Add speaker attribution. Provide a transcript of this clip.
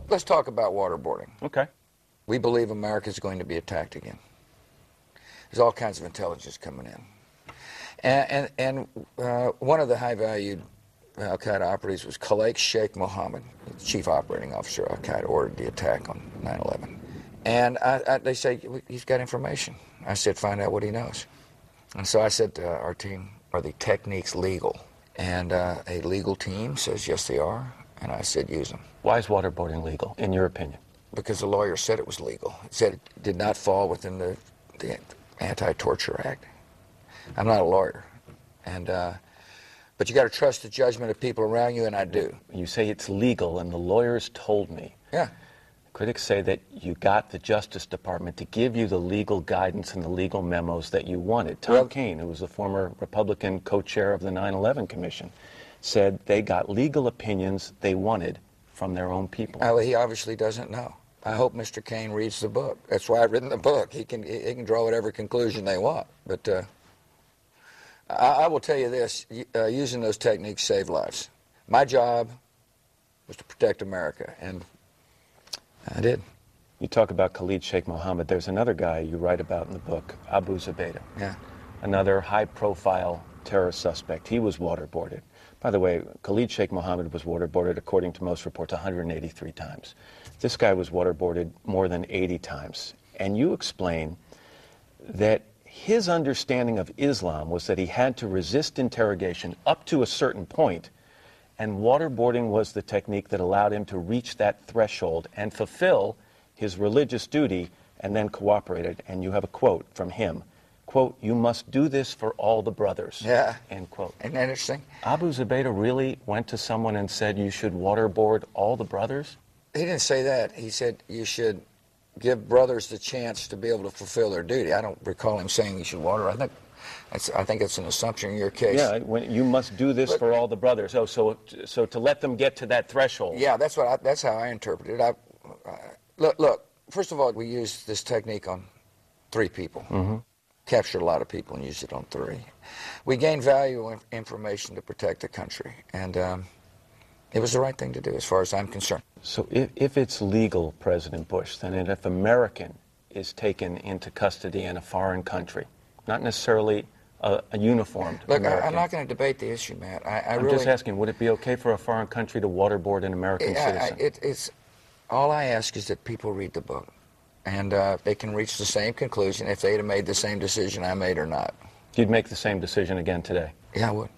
Speaker 1: let's talk about waterboarding.
Speaker 2: Okay.
Speaker 1: We believe America is going to be attacked again. There's all kinds of intelligence coming in. And one of the high-valued al-Qaeda operatives was Khalid Sheikh Mohammed, the chief operating officer of al-Qaeda, ordered the attack on 9/11. And they say, he's got information. I said, find out what he knows. And so I said to our team, are the techniques legal? And a legal team says, yes, they are. And I said, use them.
Speaker 2: Why is waterboarding legal, in your opinion?
Speaker 1: Because the lawyer said it was legal. It said it did not fall within the Anti-Torture Act. I'm not a lawyer. And but you got to trust the judgment of people around you, and I do.
Speaker 2: You say it's legal, and the lawyers told me.
Speaker 1: Yeah.
Speaker 2: Critics say that you got the Justice Department to give you the legal guidance and the legal memos that you wanted. Tom Kean, who was the former Republican co-chair of the 9/11 Commission, said they got legal opinions they wanted from their own people.
Speaker 1: Well, he obviously doesn't know. I hope Mr. Kean reads the book. That's why I've written the book. He can draw whatever conclusion they want. But I will tell you this, using those techniques saved lives. My job was to protect America, and I did.
Speaker 2: You talk about Khalid Sheikh Mohammed. There's another guy you write about in the book, Abu Zubaydah.
Speaker 1: Yeah.
Speaker 2: Another high-profile terror suspect. He was waterboarded. By the way, Khalid Sheikh Mohammed was waterboarded, according to most reports, 183 times. This guy was waterboarded more than 80 times. And you explain that his understanding of Islam was that he had to resist interrogation up to a certain point, and waterboarding was the technique that allowed him to reach that threshold and fulfill his religious duty, and then cooperated. And you have a quote from him. Quote, "You must do this for all the brothers."
Speaker 1: Yeah.
Speaker 2: End quote.
Speaker 1: Isn't that interesting?
Speaker 2: Abu Zubaydah really went to someone and said, you should waterboard all the brothers?
Speaker 1: He didn't say that. He said you should give brothers the chance to be able to fulfill their duty. I don't recall him saying you should water. I think it's an assumption in your case.
Speaker 2: Yeah, when you must do this for all the brothers. Oh, so to let them get to that threshold.
Speaker 1: Yeah, that's how I interpret it. Look. First of all, we used this technique on 3 people.
Speaker 2: Mm-hmm.
Speaker 1: Captured a lot of people and used it on 3. We gained valuable information to protect the country, and it was the right thing to do as far as I'm concerned.
Speaker 2: So if it's legal, President Bush, then if an American is taken into custody in a foreign country, not necessarily a uniformed American.
Speaker 1: I'm not going to debate the issue, Matt.
Speaker 2: I'm just asking, would it be okay for a foreign country to waterboard an American citizen?
Speaker 1: All I ask is that people read the book, and they can reach the same conclusion if they'd have made the same decision I made or not.
Speaker 2: You'd make the same decision again today?
Speaker 1: Yeah, I would.